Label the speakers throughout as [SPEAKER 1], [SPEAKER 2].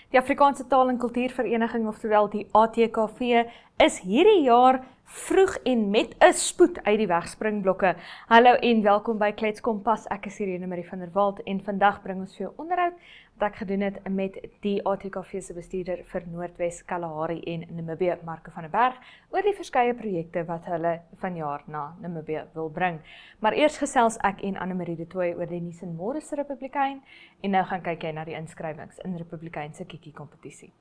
[SPEAKER 1] Die Afrikaanse Taal en Kultuurvereniging, oftewel die ATKV, is hierdie jaar vroeg en met 'n spoed uit die wegspringblokke. Hallo en welkom by Klets Kompas. Ek is Irene Marie van der Walt en vandag bring ons vir jou onderhoud wat ek gedoen het met die ATKV se bestuurder vir Noordwes, Kalahari en Namibië, Marco van der Berg, oor die verskeie projekte wat hulle vanjaar na Namibië wil bring. Maar eers gesels ek en Annemarie de Tooy oor die nuus in môre se Republikein en nou gaan kyk jy na die inskrywings in Republikein se Kiki kompetisie.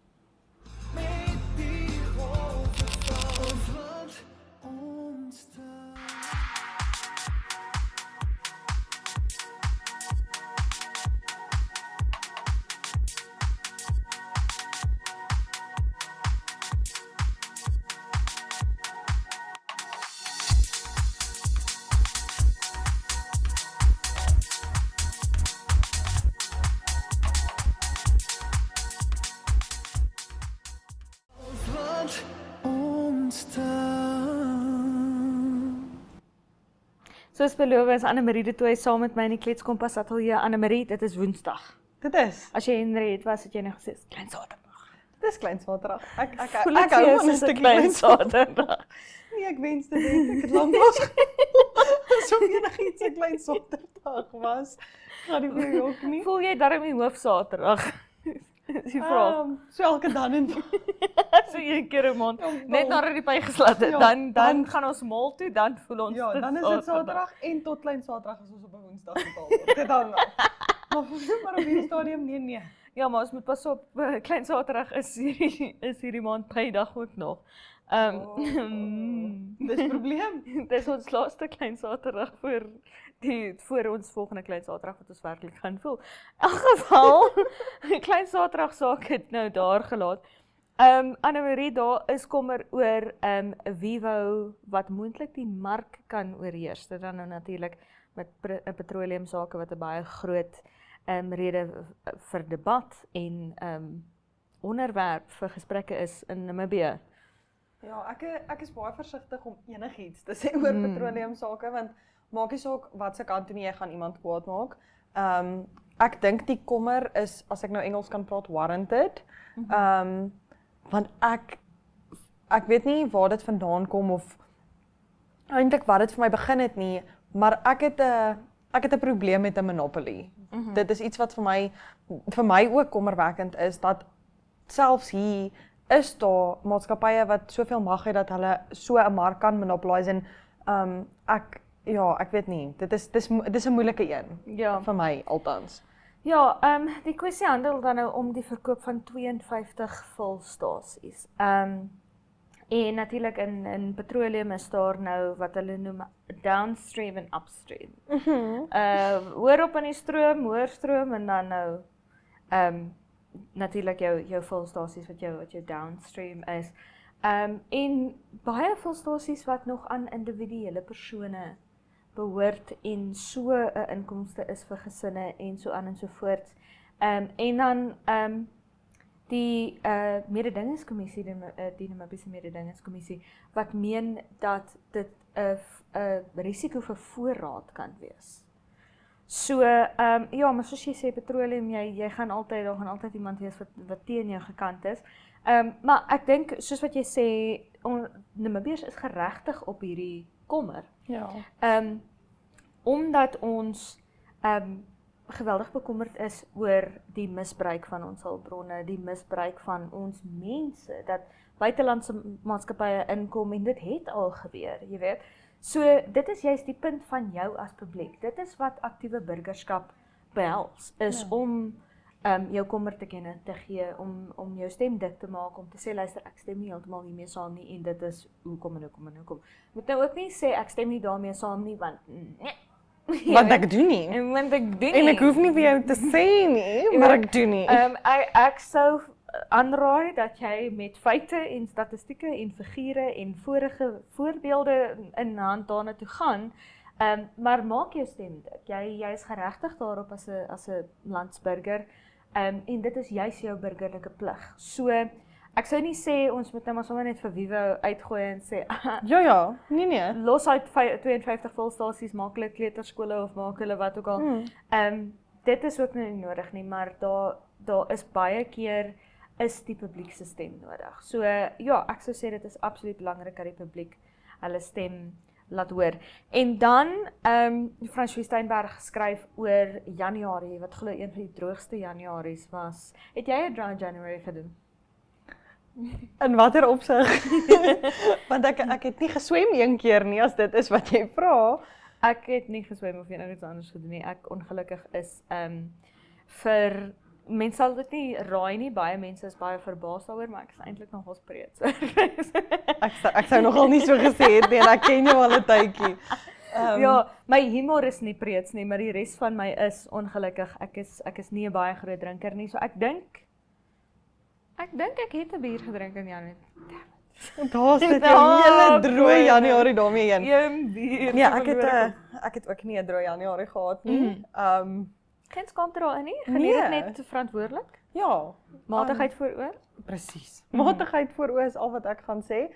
[SPEAKER 1] Soos beloof is Annemarie de Tooy saam met my in die Klets Kompas ateljee. Annemarie, dit is Woensdag.
[SPEAKER 2] Dit is.
[SPEAKER 1] As jy Henriette was, het jy nou gesê, klein Saterdag.
[SPEAKER 2] Dit is klein Saterdag. Ek
[SPEAKER 1] Voel
[SPEAKER 2] hou van 'n stukkie klein
[SPEAKER 1] Saterdag.
[SPEAKER 2] Nee, ek wens dit net ek het lanklaas so enigiets 'n klein Saterdag was. Gaan nie vir jou ook nie.
[SPEAKER 1] Voel jy darm die hoof Saterdag? Is die vraag.
[SPEAKER 2] So elke dan en
[SPEAKER 1] So een keer 'n maand, net nadat die py geslat het, dan gaan ons maal toe, dan voel ons
[SPEAKER 2] ja, dan is dit Saterdag en tot klein Saterdag is ons op 'n Woensdag betaal word. Dit dan wel. Maar op hierdie stadium nee.
[SPEAKER 1] Ja, maar ons moet pas op, klein Saterdag is hierdie maand pydag ook nog.
[SPEAKER 2] Dis 'n probleem.
[SPEAKER 1] Dis ons laaste klein Saterdag voor ons volgende klein Saterdag wat ons werklik gaan voel. In elk geval, klein Saterdag saak het nou daar gelaat. Annemarie, daar is kommer oor wie wou wat moontlik die mark kan oorheers. Dit dan nou natuurlik met petroleumsake wat 'n baie groot rede vir debat en onderwerp vir gesprekke is in Namibië.
[SPEAKER 2] Ja, ek is baie versigtig om enigiets te sê oor petroleumsake want maak nie saak wat se kant toe nie jy gaan iemand kwaad maak. Ek dink die kommer is, as ek nou Engels kan praat, warranted. Want ek weet nie waar dit vandaan kom of eintlik wat dit vir my begin het nie, maar ek het 'n probleem met 'n monopoly. Dit is iets wat vir my ook kommerwekkend is, dat selfs hier is daar maatskappye wat soveel mag het dat hulle so 'n mark kan monopolise en ek weet nie, dit is 'n moeilike een vir my althans.
[SPEAKER 1] Ja, die kwessie handel dan nou om die verkoop van 52 vulstasies. En natuurlik in petroleum is daar nou wat hulle noem downstream en upstream. Hoër op in die stroom, hoër stroom en dan nou natuurlik jou vulstasies wat jou downstream is. En baie vulstasies wat nog aan individuele persone behoort en so 'n inkomste is vir gesinne en so aan en so voort. En dan die mededingingskommissie, die Namibiese mededingingskommissie, wat meen dat dit 'n risiko vir voorraad kan wees. So, ja, maar soos jy sê, petroleum, jy gaan daar gaan altyd iemand wees wat teen jou gekant is. Maar ek dink, soos wat jy sê, Namibiërs is geregtig op hierdie kommer.
[SPEAKER 2] Ja.
[SPEAKER 1] Omdat ons geweldig bekommerd is oor die misbruik van ons hulpbronne, die misbruik van ons mense, dat buitelandse maatskappye inkom en dit het al gebeur, jy weet. So dit is juist die punt van jou as publiek. Dit is wat aktiewe burgerskap behels, is om jou kommer te kenne te gee, om jou stem dik te maak, om te sê, luister, ek stem nie heeltemal hiermee saam nie, en dit is hoekom en hoekom en hoekom. Moet nou ook nie sê, ek stem nie daarmee saam nie, want nee.
[SPEAKER 2] Want ek doen nie. En ek hoef nie vir jou te sê nie, maar ek doen nie.
[SPEAKER 1] Ek sou aanraai dat jy met feite en statistieke en figure en vorige voorbeelde in hand daarna toe gaan, maar maak jou stem dik. Jy is geregtig daarop as 'n landsburger, en dit is juis jou burgerlike plig. So ek sou nie sê ons moet nou maar sommer net vir Vivo uitgooi en sê
[SPEAKER 2] ja, nee.
[SPEAKER 1] Los uit 52 volstasies, maak hulle kleuterskole of maak hulle wat ook al. Dit is ook nie nodig nie, maar daar is baie keer is die publiek se stem nodig. So ja, ek sou sê dit is absoluut belangrik dat die publiek hulle stem laat hoor. En dan François Steinberg geskryf oor Januarie, wat glo een van die droogste Januaries was. Het jy 'n dry January gedoen?
[SPEAKER 2] In watter opsig? Want ek het nie geswem een keer nie, as dit is wat jy vra.
[SPEAKER 1] Ek het nie geswem of enigiets anders gedoen nie. Ek ongelukkig is vir mense sal dit nie raai nie, baie mense is baie verbaas daaroor, maar ek is eintlik nogal spreek.
[SPEAKER 2] Ek sou nogal nie so gesê het nie, en ek ken jou al 'n tydjie.
[SPEAKER 1] Ja, my humor is nie preets nie, maar die res van my is ongelukkig. Ek is nie 'n baie groot drinker nie, so ek dink ek het 'n bier gedrink in Januarie.
[SPEAKER 2] Daar's dit 'n hele droë Januarie daarmee heen.
[SPEAKER 1] Een bier.
[SPEAKER 2] Nee, ek het ook nie 'n droë Januarie gehad nie.
[SPEAKER 1] Geen skaamte daarin nie. Geniet dit net verantwoordelik.
[SPEAKER 2] Ja,
[SPEAKER 1] Matigheid vooroor.
[SPEAKER 2] presies. Matigheid vooroor is al wat ek gaan sê.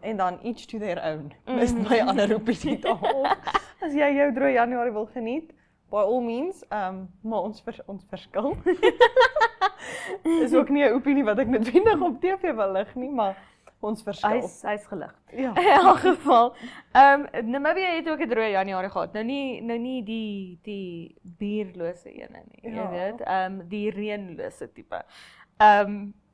[SPEAKER 2] En dan each to their own. Dis my ander opinie daarop. As jy jou droë Januarie wil geniet, by all means, maar ons verskil. Is ook nie 'n opinie wat ek noodwendig op TV wil lig nie, maar ons verskil.
[SPEAKER 1] Hy's gelig.
[SPEAKER 2] Ja.
[SPEAKER 1] In elk geval. Namibia het ook 'n droë Januarie gehad. Nou nie die bierlose ene nie, jy weet. Die reënlose tipe.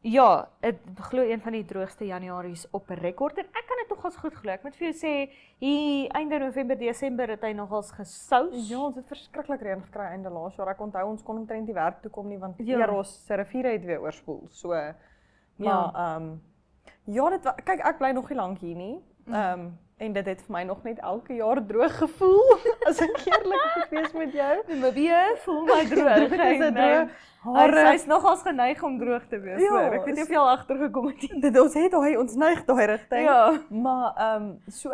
[SPEAKER 1] Ja, ek glo een van die droogste Januaries op rekord en ek kan dit nogals goed glo. Ek moet vir jou sê, hier einde November, Desember het hy nogals gesous.
[SPEAKER 2] Ja, ons het verskriklik reën gekry einde laas jaar. Ek onthou ons kon omtrent nie werk toe kom nie want
[SPEAKER 1] Ja.
[SPEAKER 2] Eros se riviere het weer oorspoel. So maar ja, kyk ek bly nog nie lank hier nie. En dit het vir my nog net elke jaar droog gevoel. As ek eerlik moet wees met jou.
[SPEAKER 1] Namibia voel my droog.
[SPEAKER 2] Dit is 'n droog.
[SPEAKER 1] Hy's nogals geneig om droog te wees.
[SPEAKER 2] Ja,
[SPEAKER 1] Ek weet nie of jy al agtergekom het nie.
[SPEAKER 2] Ons het ons neig daai rigting.
[SPEAKER 1] Ja.
[SPEAKER 2] Maar so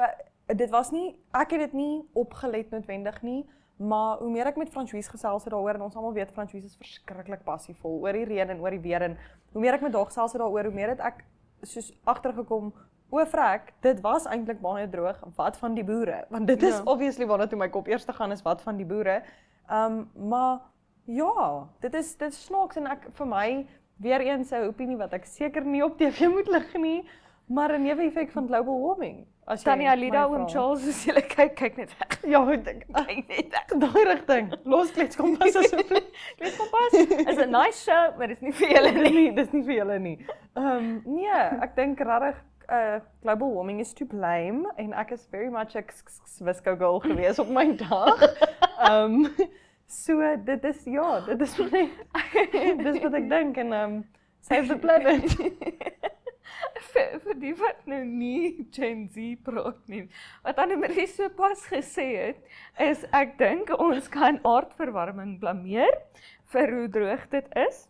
[SPEAKER 2] dit was nie, ek het dit nie opgelet noodwendig nie, maar hoe meer ek met François gesels het daaroor en ons almal weet François is verskriklik passievol oor die reën en oor die weer en hoe meer ek met haar gesels het daaroor, hoe meer het ek soos agtergekom, o vrek, dit was eintlik baie droog, wat van die boere? Want dit is obviously waarna toe my kop eers te gaan is wat van die boere. Maar ja, dit is snaaks en vir my weer eens 'n opinie wat ek seker nie op TV moet lig nie, maar 'n neeweffek van global warming. As
[SPEAKER 1] Tannie Alida oom Charles, as jy kyk net weg.
[SPEAKER 2] Ja, ek dink
[SPEAKER 1] Kyk net weg.
[SPEAKER 2] daai rigting. Los kletskompas asseblief.
[SPEAKER 1] Kletskompas is 'n nice show, maar dit is nie vir julle nie.
[SPEAKER 2] Dis nie vir julle nie. Nee, ek dink regtig global warming is to blame en ek is very much 'n Wisco girl gewees op my dag. So dit is dit is my dis wat ek dink en save the planet.
[SPEAKER 1] vir die wat nou nie Gen Z praat nie. Wat Annemarie so pas gesê het, is ek dink ons kan aardverwarming blameer vir hoe droog dit is.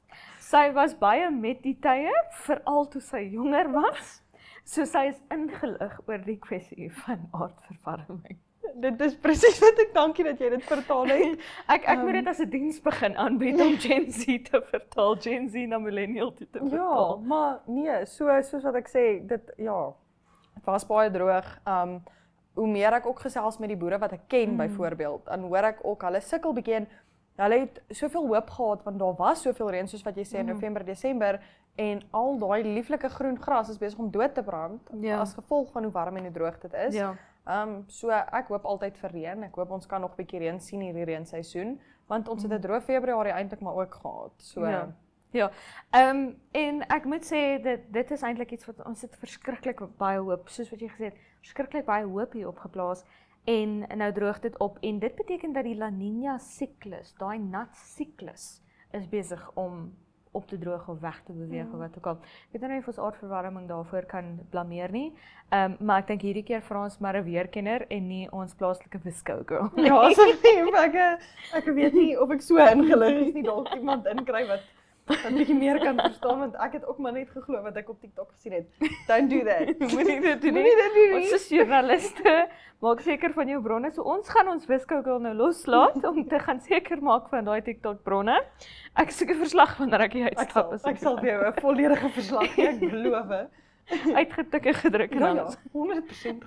[SPEAKER 1] Sy was baie met die tye, veral toe sy jonger was. So sy is ingelig oor die kwessie van aardverwarming.
[SPEAKER 2] Dit is presies wat ek dankie dat jy dit vertaal het.
[SPEAKER 1] Ek moet dit as 'n diens begin aanbied om Gen Z te vertaal, Gen Z na millennial toe te vertaal.
[SPEAKER 2] Ja, maar nee, soos wat ek sê, dit was baie droog. Hoe meer ek ook gesels met die boere wat ek ken byvoorbeeld, dan hoor ek ook hulle sukkel bietjie en hulle het soveel hoop gehad want daar was soveel reën soos wat jy sê in November, Desember en al daai lieflike groen gras is besig om dood te brand as gevolg van hoe warm en hoe droog dit is.
[SPEAKER 1] Ja.
[SPEAKER 2] So ek hoop altyd vir reën. Ek hoop ons kan nog 'n bietjie reën sien hierdie reënseisoen want ons het 'n droë Februarie eintlik maar ook gehad. So
[SPEAKER 1] Ja. En ek moet sê dit is eintlik iets wat ons het verskriklik baie hoop, soos wat jy gesê het, verskriklik baie hoop hier opgeplaas en nou droog dit op en dit beteken dat die La Niña siklus, daai nat siklus is besig om op te droog of weg te beweeg of wat ook al. Ek weet nou nie of ons aardverwarming daarvoor kan blameer nie, maar ek dink hierdie keer vra ons maar 'n weerkenner en nie ons plaaslike Wisco girl.
[SPEAKER 2] Ja, asseblief, ek weet nie of ek so ingelig is nie, dalk iemand inkry wat 'n bietjie meer kan verstaan want ek het ook maar net geglo wat ek op TikTok gesien het. Don't do that.
[SPEAKER 1] Moenie dit doen
[SPEAKER 2] Moenie dit doen nie.
[SPEAKER 1] Ons is joernaliste, maak seker van jou bronne. So ons gaan ons Wisco girl nou loslaat om te gaan seker maak van daai TikTok bronne. Ek soek 'n verslag wanneer ek hier uitstap.
[SPEAKER 2] Ek sal vir jou 'n volledige verslag gee, ek beloof.
[SPEAKER 1] Uitgetik en gedruk en
[SPEAKER 2] Ja,
[SPEAKER 1] alles.
[SPEAKER 2] 100%.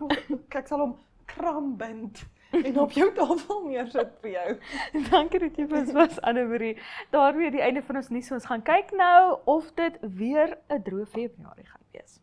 [SPEAKER 2] Ek sal hom krambind en op jou tafel neersit vir jou.
[SPEAKER 1] Dankie dat jy vir ons was, Annemarie. Daarmee die einde van ons nuus. Ons gaan kyk nou of dit weer 'n droë Februarie gaan wees.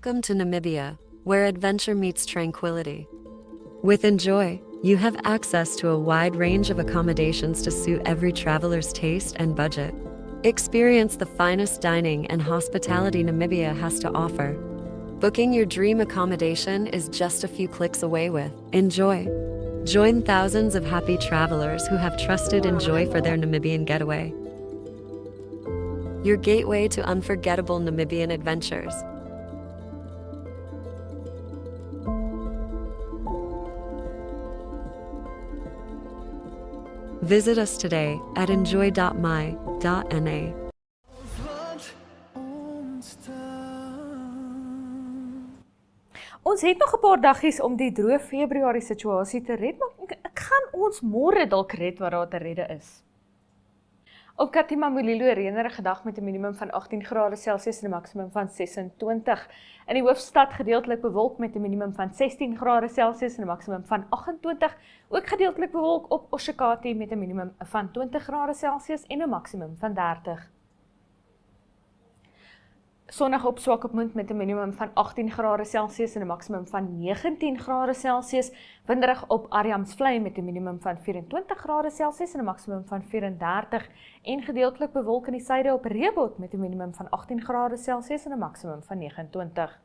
[SPEAKER 3] Welcome to Namibia, where adventure meets tranquility. With Enjoy, you have access to a wide range of accommodations to suit every traveler's taste and budget. Experience the finest dining and hospitality Namibia has to offer. Booking your dream accommodation is just a few clicks away with Enjoy. Join thousands of happy travelers who have trusted Enjoy for their Namibian getaway. Your gateway to unforgettable Namibian adventures. Visit us today at enjoy.my.na.
[SPEAKER 1] Ons het nog 'n paar daggies om die droë Februarie situasie te red, maar ek gaan ons môre dalk red wat daar te redde is. Op Katima Mulilo reënerige dag met 'n minimum van 18 grade Celsius en 'n maksimum van 26. In die hoofstad gedeeltelik bewolk met 'n minimum van 16 grade Celsius en 'n maksimum van 28. Ook gedeeltelik bewolk op Oshakati met 'n minimum van 20 grade Celsius en 'n maksimum van 30. Sonnig op Swakopmund met 'n minimum van 18 grade Celsius en 'n maksimum van 19 grade Celsius. Winderig op Ariamsvlei met 'n minimum van 24 grade Celsius en 'n maksimum van 34. En gedeeltelik bewolk in die suide op Reebot met 'n minimum van 18 grade Celsius en 'n maksimum van 29.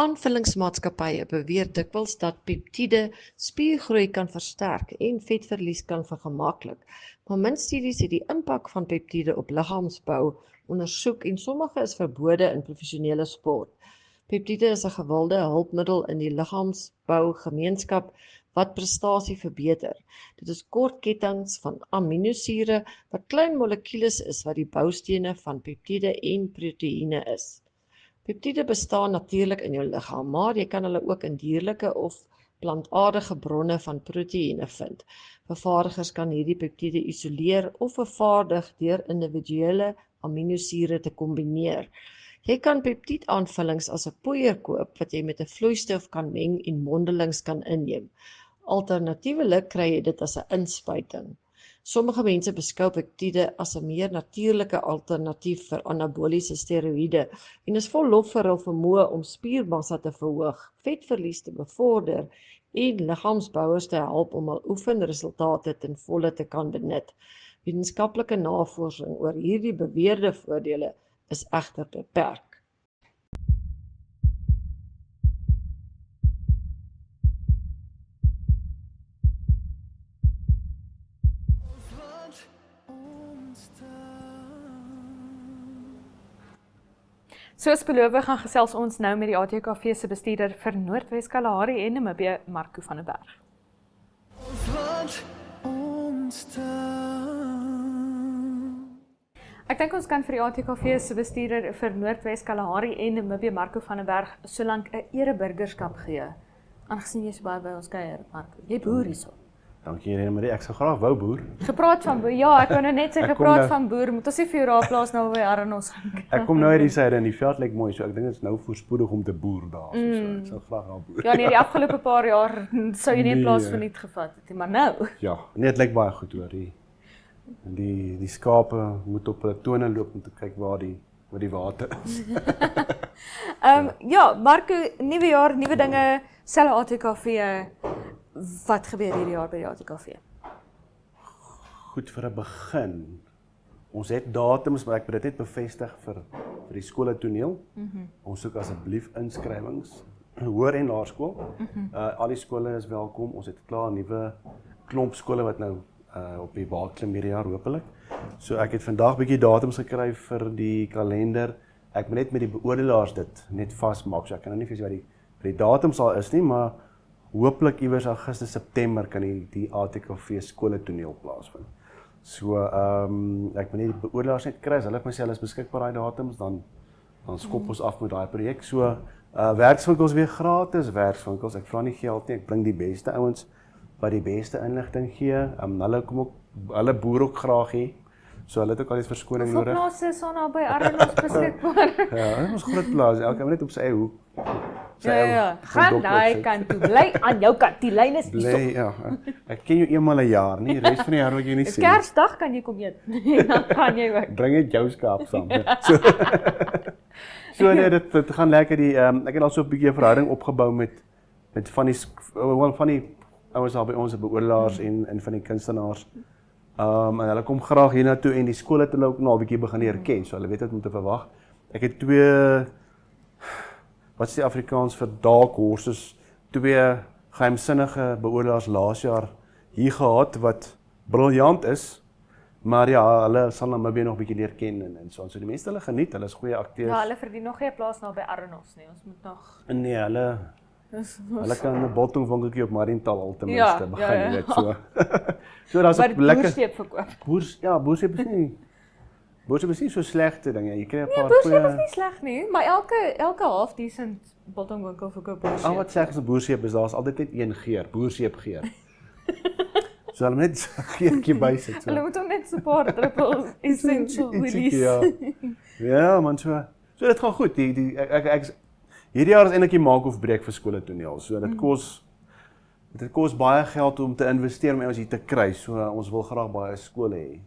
[SPEAKER 4] Aanvullingsmaatskappye beweer dikwels dat peptiede spiergroei kan versterk en vetverlies kan vergemaklik, maar min studies het die impak van peptiede op liggaamsbou ondersoek en sommige is verbode in professionele sport. Peptiede is 'n gewilde hulpmiddel in die liggaamsbougemeenskap wat prestasie verbeter. Dit is kort kettinge van aminosure wat klein molekules is wat die boustene van peptiede en proteïene is. Peptiede bestaan natuurlik in jou liggaam, maar jy kan hulle ook in dierlike of plantaardige bronne van proteïene vind. Vervaardigers kan hierdie peptiede isoleer of vervaardig deur individuele aminosure te kombineer. Jy kan peptietaanvullings as 'n poeier koop wat jy met 'n vloeistof kan meng en mondelings kan inneem. Alternatiewelik kry jy dit as 'n inspuiting. Sommige mense beskou peptiede as 'n meer natuurlike alternatief vir anaboliese steroïde en is vol lof vir hul vermoë om spiermassa te verhoog, vetverlies te bevorder en liggaamsbouers te help om hul oefenresultate ten volle te kan benut. Wetenskaplike navorsing oor hierdie beweerde voordele is egter beperk.
[SPEAKER 1] Soos beloof gaan gesels ons nou met die ATKV se bestuurder vir Noordwes Kalahari en Namibië, Marco van der Berg. Ek dink ons kan vir die ATKV se bestuurder vir Noordwes Kalahari en Namibië, Marco van der Berg, solank 'n ereburgerskap gee. Aangesien jy so baie by ons kuier, Marco. Jy boer hierso.
[SPEAKER 5] Dankie Irene Marie, ek sou graag wou boer.
[SPEAKER 1] Gepraat van boer, ja, ek wou nou net sê
[SPEAKER 5] Ek kom
[SPEAKER 1] gepraat
[SPEAKER 5] nou-
[SPEAKER 1] van boer, moet ons nie vir jou raadplaas nou by Arnos gaan kyk.
[SPEAKER 5] Ek kom nou uit die syde en die veld lyk mooi, so ek dink dit is nou voorspoedig om te boer daar. So ek sou graag daar boer.
[SPEAKER 1] Ja, nee, die afgelope paar jaar sou jy nie 'n plaas
[SPEAKER 5] Nee.
[SPEAKER 1] verniet gevat het nie, maar nou.
[SPEAKER 5] Ja, nee, dit lyk baie goed hoor. Die skape moet op hulle tone loop om te kyk waar die water is.
[SPEAKER 1] Ja, Marco, nuwe jaar, nuwe dinge, selfe ATKV. Wat gebeur hierdie jaar by die ATKV?
[SPEAKER 5] Goed vir 'n begin. Ons het datums, maar ek moet dit net bevestig vir die skole toneel. Ons soek asseblief inskrywings, hoër en laerskool. Al die skole is welkom. Ons het klaar 'n nuwe klomp skole wat nou op die waag klim hierdie jaar hopelik. So ek het vandag bietjie datums gekry vir die kalender. Ek moet net met die beoordelaars dit net vasmaak. So ek kan nou nie vir julle wat die datum sal is nie, maar hopelik iewers Augustus, September kan die ATKV skole toneel plaasvind. So ek moet net die beoordelaars net kry. As hulle vir my sê hulle is beskikbaar daai datums, dan skop ons af met daai projek. So werkswinkels weer gratis, werkswinkels. Ek vra nie geld nie, ek bring die beste ouens wat die beste inligting gee. Hulle kom ook, hulle boer ook graag hê. So hulle het ook al iets verskoning
[SPEAKER 1] Hoeveel
[SPEAKER 5] nodig.
[SPEAKER 1] plase is daar by Arnos beskikbaar?
[SPEAKER 5] Ja, ons groot plaas. Elke ou net op sy eie hoek.
[SPEAKER 1] Ja. Gaan daai kant toe. Bly aan jou kant. Die lyn is hier.
[SPEAKER 5] Bly, ja. Ek ken jou eenmal 'n jaar, nie res van die jaar wat jy nie
[SPEAKER 1] Dis
[SPEAKER 5] sien.
[SPEAKER 1] Kersdag kan jy kom eet. En dan gaan jy ook.
[SPEAKER 5] Bring net jou skaap saam. So nee, dit gaan lekker. Ek het al so 'n bietjie 'n verhouding opgebou met van die ouens daar by ons, beoordelaars en van die kunstenaars. En hulle kom graag hiernatoe en die skole het hulle ook nou 'n bietjie begin herken, so hulle weet wat om te verwag. Ek het twee, wat is die Afrikaans vir dark horses, twee geheimsinnige beoordelaars laas jaar hier gehad wat briljant is, maar ja, hulle sal Namibië nog 'n bietjie leer ken en so. So die mense hulle geniet, hulle is goeie akteurs.
[SPEAKER 1] Ja, hulle verdien nog nie 'n plaas nou by Arnos nie. Ons moet nog
[SPEAKER 5] Nee, hulle kan 'n biltongwinkeltjie op Mariental al ten
[SPEAKER 1] Ja,
[SPEAKER 5] minste begin,
[SPEAKER 1] ja, ja.
[SPEAKER 5] jy weet so. So daar's
[SPEAKER 1] by
[SPEAKER 5] ook
[SPEAKER 1] die
[SPEAKER 5] lekker
[SPEAKER 1] boersteep verkoop.
[SPEAKER 5] boerseep is nie so slegte dinge. Jy kry 'n paar
[SPEAKER 1] Boersteep is nie sleg nie, maar elke half decent biltongwinkel verkoop boersteep.
[SPEAKER 5] Al wat sê as 'n boerseep is daar's altyd net een geur, boerseep geur. So hulle moet net 'n geurtjie bysit so.
[SPEAKER 1] Hulle moet hom net so 'n paar druppels essential
[SPEAKER 5] Ietsiekie,
[SPEAKER 1] oilies.
[SPEAKER 5] Ja, man, so dit gaan goed. Ek hierdie jaar is eintlik die maak of breek vir skole toneel. So dit kos baie geld om te investeer om ons hier te kry. So ons wil graag baie skole hê.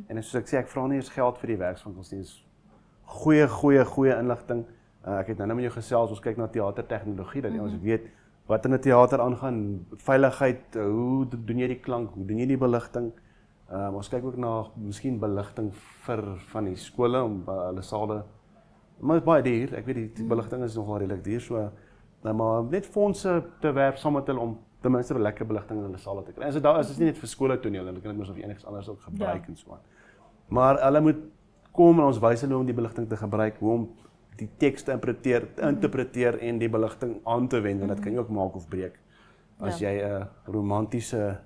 [SPEAKER 5] En soos ek sê, ek vra nie eens geld vir die werkswinkels nie. Dis goeie inligting. Ek het nou met jou gesels, ons kyk na teatertegnologie, dat ons weet wat in 'n teater aangaan, veiligheid, hoe doen jy die klank, hoe doen jy die beligting? Ons kyk ook na miskien beligting van die skole om hulle sale, maar dit is baie duur. Ek weet die beligting is nogal redelik duur, so maar net fondse te werf saam met hulle om ten minste 'n lekker beligting in hulle sale te kry. En as dit is nie net vir skole toneel, dan kan dit mos of enigiets anders ook gebruik en so aan. Maar hulle moet kom en ons wys hulle hoe om die beligting te gebruik, hoe om die teks te interpreteer en die beligting aan te wend, en dit kan jy ook maak of breek. As jy 'n romantiese,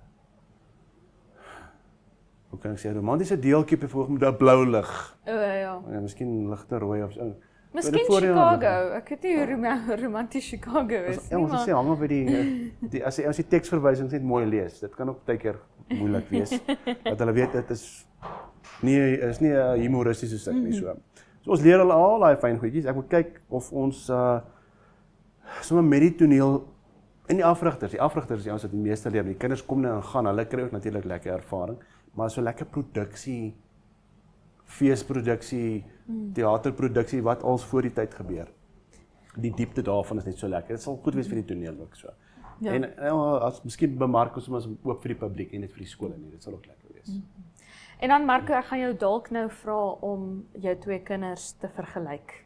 [SPEAKER 5] hoe kan ek sê, romantiese deeltjie byvoorbeeld met 'n blou lig.
[SPEAKER 1] Ja.
[SPEAKER 5] Ja, miskien ligte rooi of so.
[SPEAKER 1] Miskien Chicago. Ek weet nie hoe romanties Chicago is
[SPEAKER 5] Ja,
[SPEAKER 1] nie,
[SPEAKER 5] ons sê hang af by die as die teksverwysings net mooi lees. Dit kan ook baie keer moeilik wees. Dat hulle weet dit is nie 'n humoristiese stuk nie so. So ons leer hulle al daai fyn goedjies. Ek moet kyk of ons sommer met die toneel en die afrigters is die ouens wat die meeste leer. Die kinders kom nou en gaan, hulle kry ook natuurlik lekker ervaring, maar so lekker produksie, feesproduksie, teaterproduksie wat als voor die tyd gebeur. Die diepte daarvan is net so lekker. Dit sal goed wees vir die toneel ook so.
[SPEAKER 1] Ja.
[SPEAKER 5] En as miskien bemark ons ook vir die publiek en net vir die skole nie. Dit sal ook lekker wees.
[SPEAKER 1] En dan Marco, ek gaan jou dalk nou vra om jou twee kinders te vergelyk.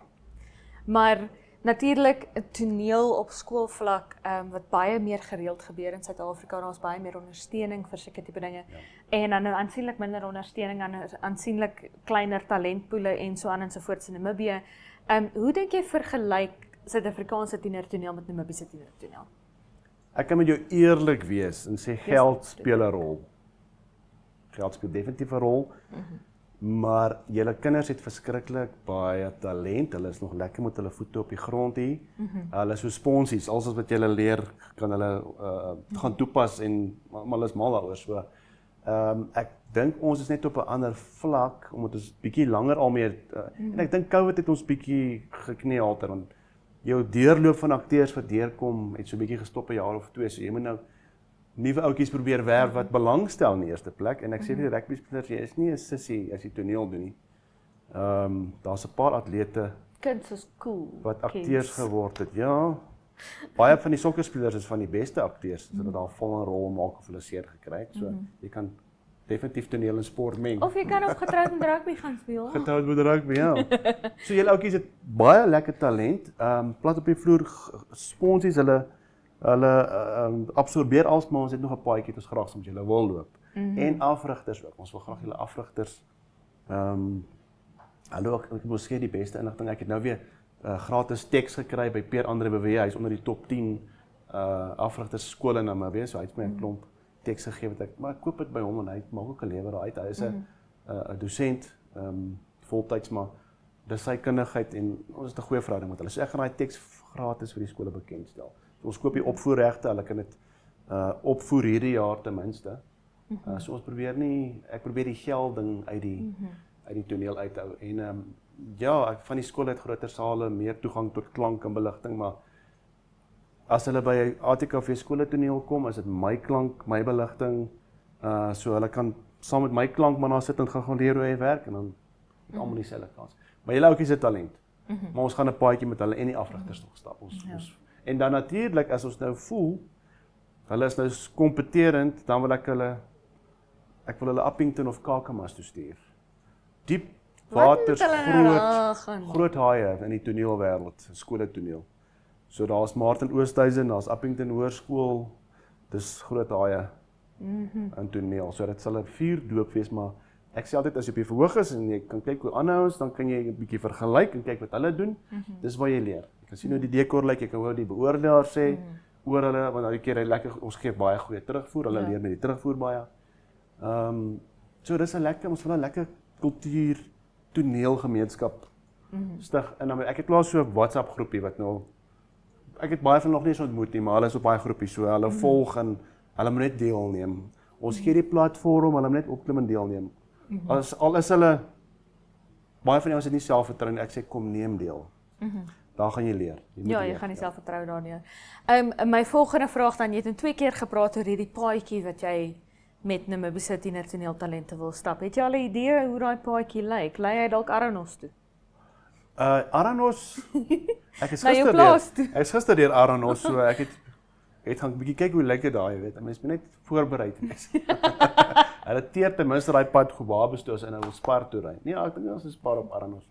[SPEAKER 1] Maar natuurlik 'n toneel op skoolvlak wat baie meer gereeld gebeur in Suid-Afrika, daar's baie meer ondersteuning vir sulke tipe dinge. Ja. En dan nou aansienlik minder ondersteuning aan aansienlik kleiner talentpoele en so aan en so voort in Namibië. Hoe dink jy vergelyk Suid-Afrikaanse tienertoneel met Namibiese tienertoneel?
[SPEAKER 5] Ek kan met jou eerlik wees en sê geld speel 'n rol. Geld speel definitief 'n rol. Maar julle kinders het verskriklik baie talent. Hulle is nog lekker met hulle voete op die grond hier. Hulle is so sponsies. Alles wat julle leer, kan hulle gaan toepas en maar hulle is mal daaroor. So ek dink ons is net op 'n ander vlak omdat ons bietjie langer al meer en ek dink COVID het ons bietjie gekneelter want jou deurloop van akteurs wat deurkom het so bietjie gestop 'n jaar of 2. So jy moet nou nuwe ouetjies probeer werf wat belangstel in die eerste plek en ek sê vir die rugby spelers jy is nie 'n sissie as jy toneel doen nie. Daar's 'n paar atlete
[SPEAKER 1] Kids is cool.
[SPEAKER 5] wat akteurs geword het. Ja. Baie van die sokkerspelers is van die beste akteurs. Hulle daar vol 'n rol maak of hulle seer gekry het. So jy kan definitief toneel en sport meng.
[SPEAKER 1] Of jy kan ook getroud met rugby gaan speel.
[SPEAKER 5] Getroud met rugby, ja. So julle ouetjies het baie lekker talent. Plat op die vloer sponsies hulle absorbeer alsmaar ons het nog 'n paadjie wat ons graag soms julle wil loop. En afrigters ook. Ons wil graag julle afrigters hallo ek moet sê die beste inligting. Ek het nou weer gratis teks gekry by Peer Andre Bewe. Hy's onder die top 10 afrigters skole in Namibië. So hy het my 'n klomp teks gegee wat maar ek koop dit by hom en hy maak ook 'n lewer uit. Hy is 'n dosent voltyds maar dis sy kundigheid en ons het 'n goeie verhouding met hulle. So ek gaan daai teks gratis vir die skole bekendstel. So ons koop die opvoerregte, hulle kan dit opvoer hierdie jaar ten minste. So ons probeer ek probeer die geld ding uit die toneel uithou en ja, ek van die skole het groter sale, meer toegang tot klank en beligting, maar as hulle by ATKV skole toneel kom, is dit my klank, my beligting, so hulle kan saam met my klank maar daar sit en gaan leer hoe hy werk en dan het almal dieselfde kans. Maar julle ouetjies het talent. Maar ons gaan 'n paadjie met hulle en die afrigters nog stap. En dan natuurlik as ons nou voel hulle is nou kompeterend, dan wil ek wil hulle Appington of Kakamas toe stuur. Diep waters, groot haie in die toneelwêreld, skole toneel. So daar's Martin Oosthuizen, daar's Appington Hoërskool, dis groot haie in toneel. So dit sal 'n vuurdoop wees, maar ek sê altyd as jy op die verhoog is en jy kan kyk hoe ander ouens, dan kan jy 'n bietjie vergelyk en kyk wat hulle doen. Dis waar jy leer. Jy kan sien hoe die dekor lyk, jy kan hoor die beoordelaar sê oor hulle, want daai keer hy lekker ons gee baie goeie terugvoer, hulle leer met die terugvoer baie. So dis 'n lekker, ons wil 'n lekker kultuur toneelgemeenskap stig en ek het klaar so 'n WhatsApp groepie wat nou ek het baie van nog nie eens ontmoet nie, maar hulle is op baie groepie, so hulle volg en hulle moet net deelneem. Ons gee die platform, hulle moet net opklim en deelneem. Al is hulle baie van ons het nie selfvertroue, ek sê kom neem deel. Daar gaan jy leer.
[SPEAKER 1] Jy gaan nie selfvertroue daar nie. My volgende vraag dan, jy het 2 keer gepraat oor hierdie paadjie wat jy met Namibiese tienertoneeltalente wil stap. Het jy al 'n idee hoe daai paadjie lyk? Lei hy dalk Aranos toe?
[SPEAKER 5] Aranos, ek is gister deur Aranos, so ek het gaan 'n bietjie kyk hoe lyk dit daai, weet. Mens moet net voorberei wees. Hulle teer ten minste daai pad Gobabes toe as hy nou wil Spar toe ry. Nee, ek dink ons is Spar op Aranos.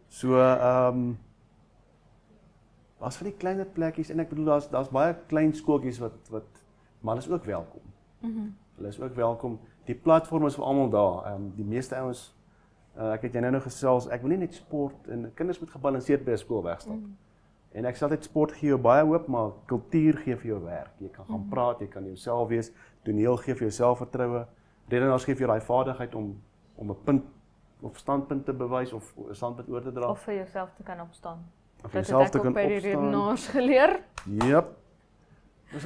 [SPEAKER 5] So daar's van die kleiner plekkies en ek bedoel daar's baie klein skooltjies wat maar hulle is ook welkom. Hulle is ook welkom. Die platform is vir almal daar. Die meeste ouens ek het jy nou gesels, ek wil nie net sport en kinders moet gebalanseerd by 'n skool wegstap. En ek sê altyd sport gee jou baie hoop, maar kultuur gee vir jou werk. Jy kan gaan praat, jy kan jouself wees, toneel gee vir jou selfvertroue. Redenaars gee vir jou daai vaardigheid om 'n punt of standpunt te bewys of 'n standpunt oor te dra.
[SPEAKER 1] Of vir jouself te kan opstaan.
[SPEAKER 5] Of jouself te kan opstaan.
[SPEAKER 1] By die redenaars geleer.
[SPEAKER 5] Jep.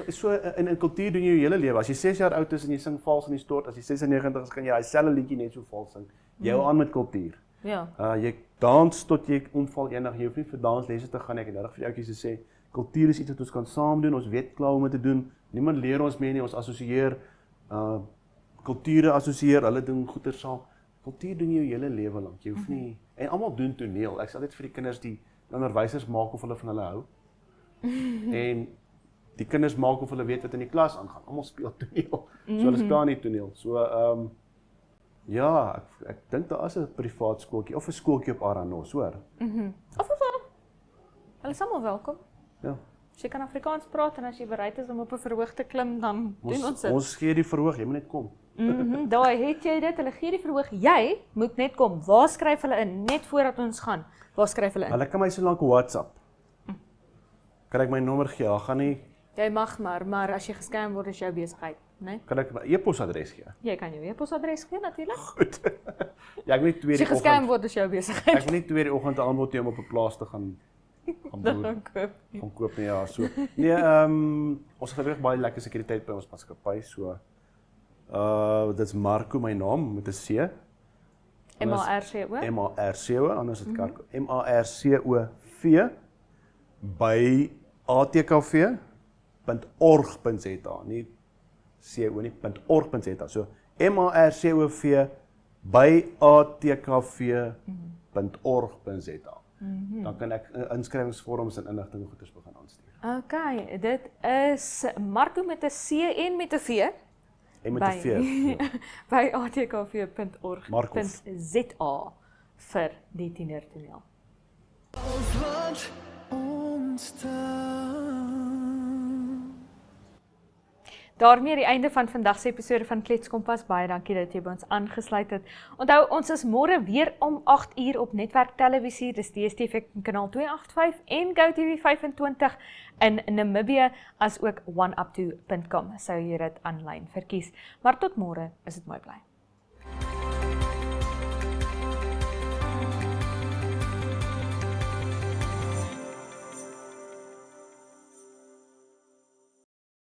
[SPEAKER 5] So in kultuur doen jy jou hele lewe. As jy 6 jaar oud is en jy sing vals in die stort, as jy 96 is, kan jy daai selfde liedjie net so vals sing. Jy hou aan met kultuur.
[SPEAKER 1] Ja.
[SPEAKER 5] Jy dans tot jy onval enig. Jy hoef nie vir danslesse te gaan nie. Ek het nodig vir ouetjies te sê, kultuur is iets wat ons kan saam doen. Ons weet klaar hoe om dit te doen. Niemand leer ons meer nie. Ons assosieer kulture assosieer, hulle doen goeie saam. Kultuur doen jy jou hele lewe lank. Jy hoef nie en almal doen toneel. Ek sê altyd vir die kinders, die onderwysers maak of hulle van hulle hou. En die kinders maak of hulle weet wat in die klas aangaan. Almal speel toneel. So hulle speel nie toneel. So ja, ek dink daar is 'n privaat skooltjie of 'n skooltjie op Aranos, hoor.
[SPEAKER 1] Of hulle is almal welkom.
[SPEAKER 5] Ja.
[SPEAKER 1] As jy kan Afrikaans praat en as jy bereid is om op 'n verhoog te klim, dan doen ons dit.
[SPEAKER 5] Ons gee die verhoog, jy moet net kom.
[SPEAKER 1] Daai het jy dit, hulle gee die verhoog. Jy moet net kom. Waar skryf hulle in net voordat ons gaan? Waar skryf hulle in?
[SPEAKER 5] Hulle kan my so lank WhatsApp. Kan ek my nommer gee? Gaan nie.
[SPEAKER 1] Jy mag maar as jy gescam word is jou besigheid, né?
[SPEAKER 5] Kan ek my e-posadres gee?
[SPEAKER 1] Jy kan jou e-posadres gee natuurlik.
[SPEAKER 5] Goed. Ja, ek wil nie
[SPEAKER 1] As
[SPEAKER 5] 2
[SPEAKER 1] jy
[SPEAKER 5] die
[SPEAKER 1] gescam
[SPEAKER 5] oggend.
[SPEAKER 1] word, is jou besigheid.
[SPEAKER 5] Ek wil nie 2 die oggend 'n aanbod hê om op 'n plaas te gaan boer.
[SPEAKER 1] Dan koop.
[SPEAKER 5] Gaan koop nie, ja, so. Nee, ons het regtig baie lekker sekuriteit by ons maatskappy, so dit's Marco my naam met 'n C.
[SPEAKER 1] MARCO.
[SPEAKER 5] MARCO, anders dit kerk. MARCOV by atkv.org.za, nie CO nie, .org.za. So MARCOV by atkv.org.za. Dan kan ek inskrywingsvorms en inligting goeders begin aanstuur.
[SPEAKER 1] Okay, dit is Marco met 'n C en met 'n V.
[SPEAKER 5] En met 'n V. Ja.
[SPEAKER 1] By atkv.org.za
[SPEAKER 5] Markov.
[SPEAKER 1] vir die tienertoneel. Daarmee die einde van vandag se episode van Kletskompas. Baie dankie dat jy by ons aangesluit het. Onthou, ons is môre weer om 8uur op Netwerk Televisie. Dis DStv kanaal 285 en GoTV 25 in Namibië, as ook oneup2.com. Sou jy dit aanlyn verkies. Maar tot môre, is dit mooi bly.